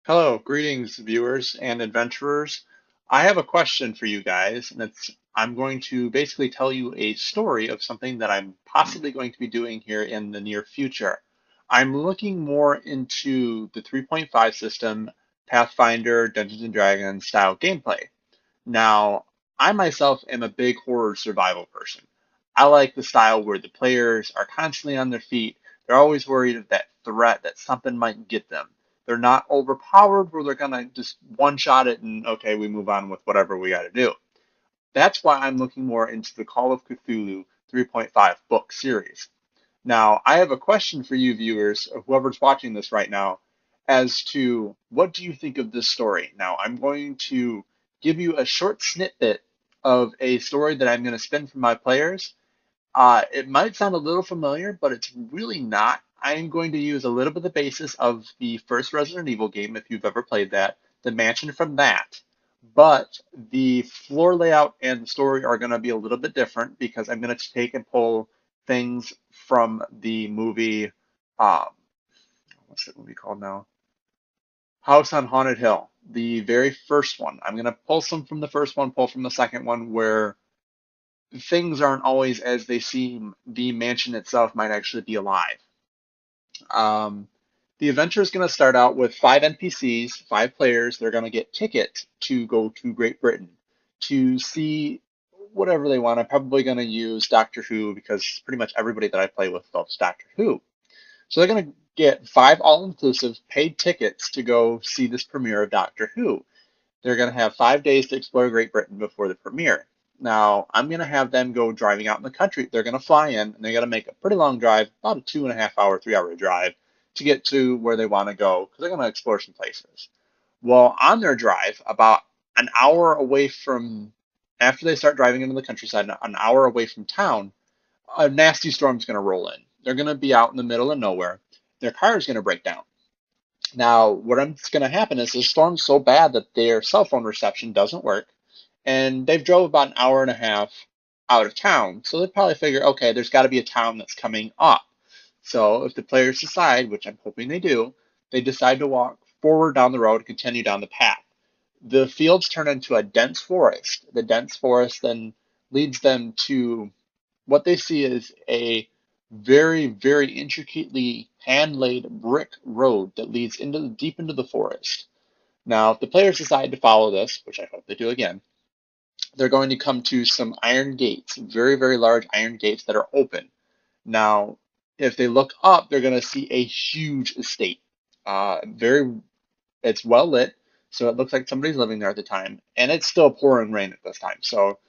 Hello, greetings, viewers and adventurers. I have a question for you guys, and I'm going to basically tell you a story of something that I'm possibly going to be doing here in the near future. I'm looking more into the 3.5 system, Pathfinder, Dungeons and Dragons style gameplay. Now, I myself am a big horror survival person. I like the style where the players are constantly on their feet. They're always worried of that threat that something might get them. They're not overpowered where they're gonna just one shot it and okay, we move on with whatever we gotta do. That's why I'm looking more into the Call of Cthulhu 3.5 book series. Now, I have a question for you viewers, or whoever's watching this right now, as to what do you think of this story? Now, I'm going to give you a short snippet of a story that I'm going to spin from my players. It might sound a little familiar, but it's really not. I am going to use a little bit of the basis of the first Resident Evil game, if you've ever played that, the mansion from that. But the floor layout and the story are going to be a little bit different because I'm going to take and pull things from the movie. Um, what's that movie called now? House on Haunted Hill, the very first one. I'm going to pull some from the first one, pull from the second one, where things aren't always as they seem. The mansion itself might actually be alive. Um, the adventure is going to start out with five NPCs, five players. They're going to get tickets to go to Great Britain to see whatever they want. I'm probably going to use Doctor Who because pretty much everybody that I play with loves Doctor Who. So they're going to get five all-inclusive paid tickets to go see this premiere of Doctor Who. They're going to have 5 days to explore Great Britain before the premiere. Now, I'm going to have them go driving out in the country. They're going to fly in and they're going to make a pretty long drive, about a 2.5 hour, 3 hour drive to get to where they want to go because they're going to explore some places. Well, on their drive, about an hour away from, after they start driving into the countryside, an hour away from town, a nasty storm's going to roll in. They're going to be out in the middle of nowhere. Their car is going to break down. Now, what's going to happen is the storm's so bad that their cell phone reception doesn't work, and they've drove about an hour and a half out of town. So they probably figure, okay, there's got to be a town that's coming up. So if the players decide, which I'm hoping they do, they decide to walk forward down the road and continue down the path. The fields turn into a dense forest. The dense forest then leads them to what they see is a very, very intricately hand laid brick road that leads into deep into the forest. Now, if the players decide to follow this, which I hope they do again, they're going to come to some iron gates, very, very large iron gates that are open. Now, if they look up, they're going to see a huge estate. It's well lit, so it looks like somebody's living there at the time, and it's still pouring rain at this time. So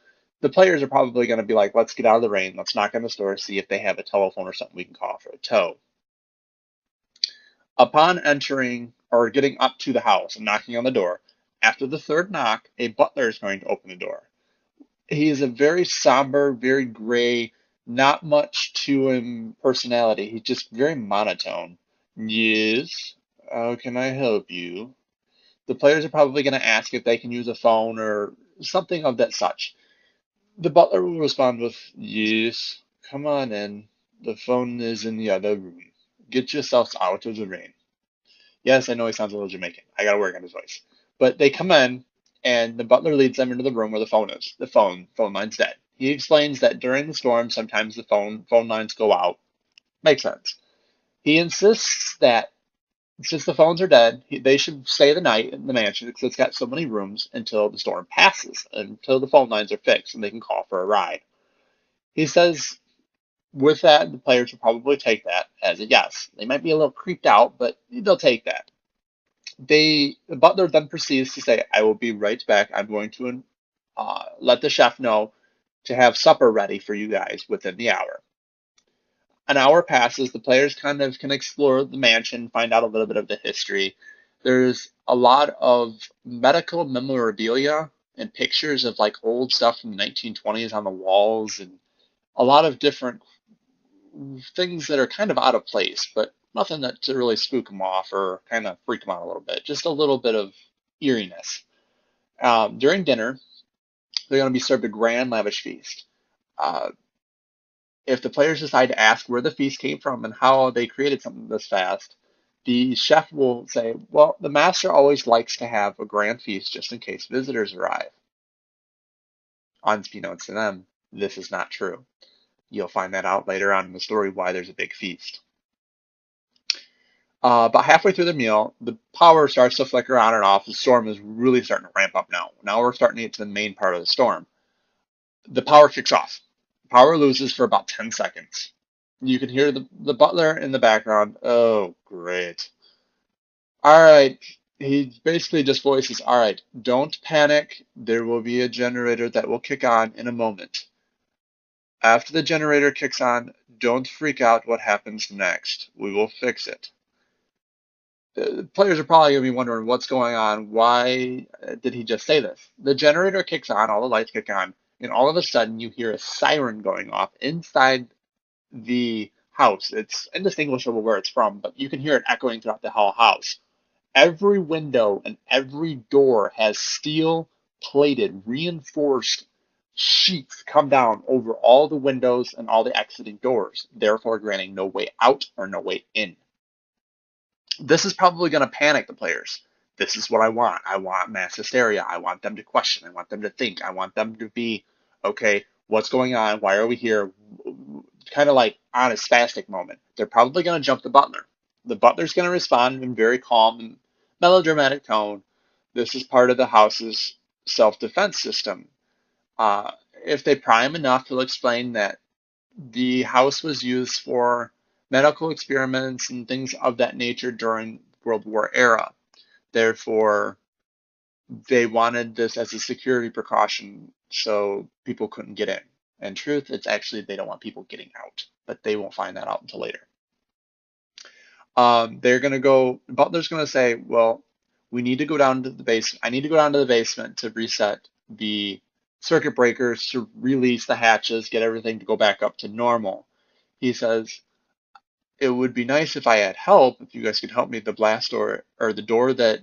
the players are probably going to be like, let's get out of the rain, let's knock on the door, see if they have a telephone or something we can call for a tow. Upon entering or getting up to the house and knocking on the door, after the third knock, a butler is going to open the door. He is a very somber, very gray, not much to him personality. He's just very monotone. Yes, how can I help you? The players are probably going to ask if they can use a phone or something of that such. The butler will respond with, yes, come on in. The phone is in the other room. Get yourselves out of the rain. Yes, I know he sounds a little Jamaican. I gotta work on his voice. But they come in, and the butler leads them into the room where the phone is. The phone line's dead. He explains that during the storm, sometimes the phone lines go out. Makes sense. He insists that since the phones are dead, they should stay the night in the mansion because it's got so many rooms until the storm passes, until the phone lines are fixed and they can call for a ride. He says with that, the players will probably take that as a yes. They might be a little creeped out, but they'll take that. The butler then proceeds to say, "I will be right back. I'm going to let the chef know to have supper ready for you guys within the hour." An hour passes. The players kind of can explore the mansion, find out a little bit of the history. There's a lot of medical memorabilia and pictures of like old stuff from the 1920s on the walls, and a lot of different things that are kind of out of place, but nothing that to really spook them off or kind of freak them out a little bit. Just a little bit of eeriness. During dinner, they're going to be served a grand, lavish feast. Uh, if the players decide to ask where the feast came from and how they created something this fast, The chef will say, well, the master always likes to have a grand feast just in case visitors arrive. Unbeknownst to them, this is not true. You'll find that out later on in the story why there's a big feast. About halfway through the meal, the power starts to flicker on and off. The storm is really starting to ramp up now. Now we're starting to get to the main part of the storm. The power kicks off. Power loses for about 10 seconds. You can hear the butler in the background. Oh, great. All right. He basically just voices, all right, don't panic. There will be a generator that will kick on in a moment. After the generator kicks on, don't freak out what happens next. We will fix it. The players are probably going to be wondering what's going on. Why did he just say this? The generator kicks on, all the lights kick on, and all of a sudden you hear a siren going off inside the house. It's indistinguishable where it's from, but you can hear it echoing throughout the whole house. Every window and every door has steel plated, reinforced sheets come down over all the windows and all the exiting doors, therefore granting no way out or no way in. This is probably going to panic the players. This is what I want. I want mass hysteria. I want them to question. I want them to think. I want them to be, okay, what's going on? Why are we here? Kind of like on a spastic moment. They're probably going to jump the butler. The butler's going to respond in very calm and melodramatic tone. This is part of the house's self-defense system. Uh, if they pry him enough, he'll explain that the house was used for medical experiments and things of that nature during World War era. Therefore, they wanted this as a security precaution so people couldn't get in. In truth, it's actually they don't want people getting out, but they won't find that out until later. They're going to go, Butler's going to say, well, we need to go down to the basement. I need to go down to the basement to reset the circuit breakers to release the hatches, get everything to go back up to normal. He says, it would be nice if I had help, if you guys could help me. The blast door or the door that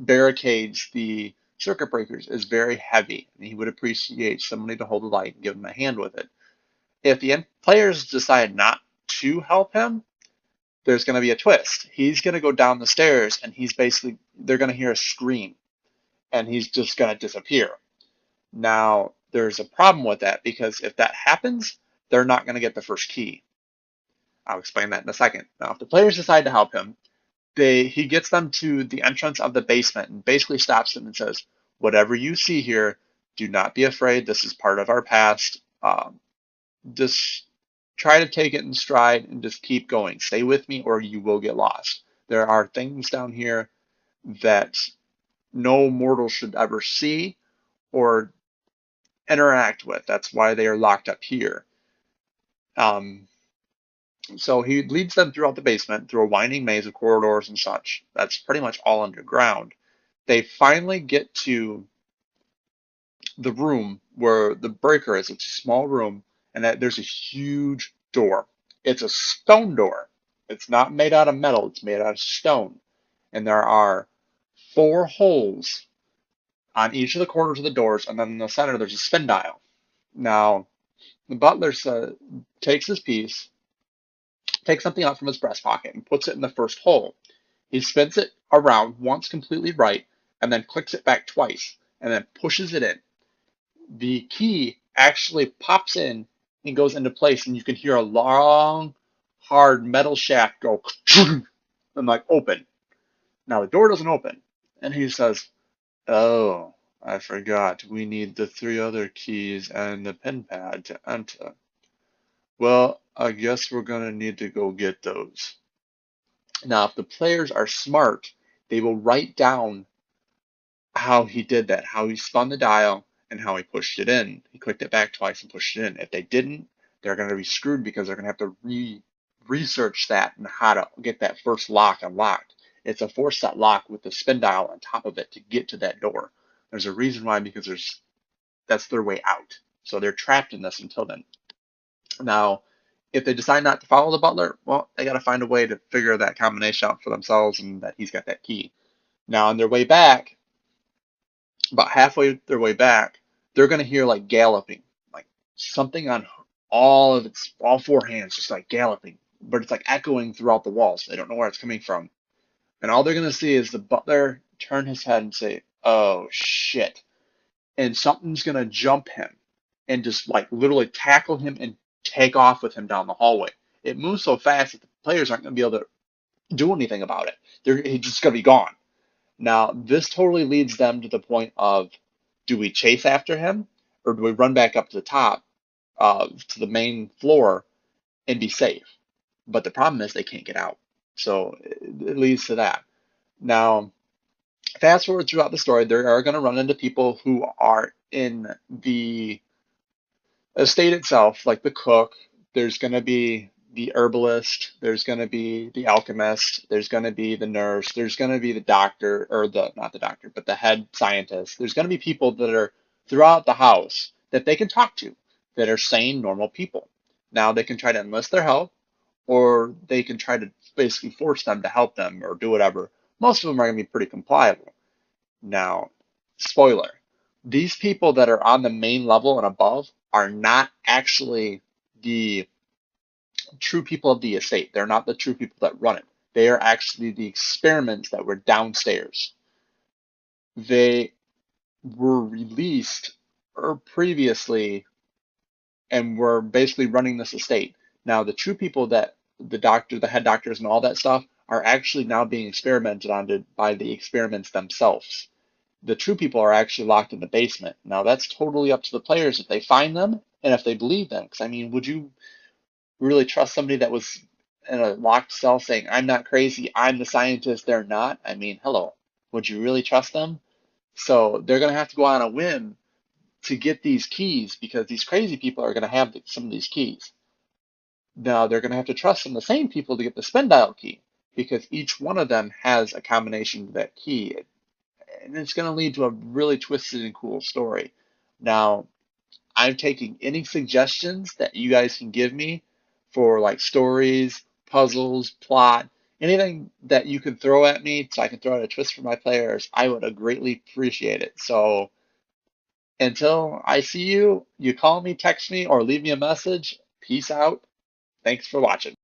barricades the circuit breakers is very heavy, and he would appreciate somebody to hold the light and give him a hand with it. If the players decide not to help him, there's going to be a twist. He's going to go down the stairs, and they're going to hear a scream, and he's just going to disappear. Now, there's a problem with that, because if that happens, they're not going to get the first key. I'll explain that in a second. Now, if the players decide to help him, he gets them to the entrance of the basement and basically stops them and says, whatever you see here, do not be afraid. This is part of our past. Just try to take it in stride and just keep going. Stay with me or you will get lost. There are things down here that no mortal should ever see or interact with. That's why they are locked up here. So he leads them throughout the basement, through a winding maze of corridors and such. That's pretty much all underground. They finally get to the room where the breaker is. It's a small room, and there's a huge door. It's a stone door. It's not made out of metal. It's made out of stone. And there are 4 holes on each of the corners of the doors, and then in the center there's a spin dial. Now, the butler takes his piece, takes something out from his breast pocket, and puts it in the first hole. He spins it around once completely right, and then clicks it back twice, and then pushes it in. The key actually pops in and goes into place, and you can hear a long, hard metal shaft go and like open. Now the door doesn't open, and he says, "Oh, I forgot. We need the 3 other keys and the pin pad to enter. Well, I guess we're gonna need to go get those." Now, if the players are smart, they will write down how he did that, how he spun the dial, and how he pushed it in. He clicked it back twice and pushed it in. If they didn't, they're going to be screwed because they're going to have to research that and how to get that first lock unlocked. It's a 4-set lock with the spin dial on top of it to get to that door. There's a reason why, because that's their way out. So they're trapped in this until then. Now, if they decide not to follow the butler, well, they got to find a way to figure that combination out for themselves and that he's got that key. Now, on their way back, about halfway their way back, they're going to hear like galloping, like something on all 4 hands, just like galloping, but it's like echoing throughout the walls. They don't know where it's coming from. And all they're going to see is the butler turn his head and say, "Oh shit." And something's going to jump him and just like literally tackle him and take off with him down the hallway. It moves so fast that the players aren't going to be able to do anything about it. He's just going to be gone. Now, this totally leads them to the point of, do we chase after him or do we run back up to the top, to the main floor and be safe? But the problem is they can't get out. So it leads to that. Now, fast forward throughout the story, they are going to run into people who are in the estate itself, like the cook. There's going to be the herbalist. There's going to be the alchemist. There's going to be the nurse. There's going to be the doctor, or the not the doctor, but the head scientist. There's going to be people that are throughout the house that they can talk to, that are sane, normal people. Now they can try to enlist their help, or they can try to basically force them to help them or do whatever. Most of them are going to be pretty compliable. Now, spoiler, these people that are on the main level and above are not actually the true people of the estate. They're not the true people that run it. They are actually the experiments that were downstairs. They were released or previously and were basically running this estate. Now, the true people that the doctor, the head doctors, and all that stuff are actually now being experimented on by the experiments themselves. The true people are actually locked in the basement. Now, that's totally up to the players if they find them and if they believe them. Because, I mean, would you really trust somebody that was in a locked cell saying, "I'm not crazy, I'm the scientist, they're not"? I mean, hello. Would you really trust them? So they're going to have to go on a whim to get these keys because these crazy people are going to have some of these keys. Now, they're going to have to trust some of the same people to get the spin dial key because each one of them has a combination of that key, and it's going to lead to a really twisted and cool story. Now, I'm taking any suggestions that you guys can give me for like stories, puzzles, plot, anything that you can throw at me so I can throw out a twist for my players. I would greatly appreciate it. So until I see you, you call me, text me, or leave me a message. Peace out. Thanks for watching.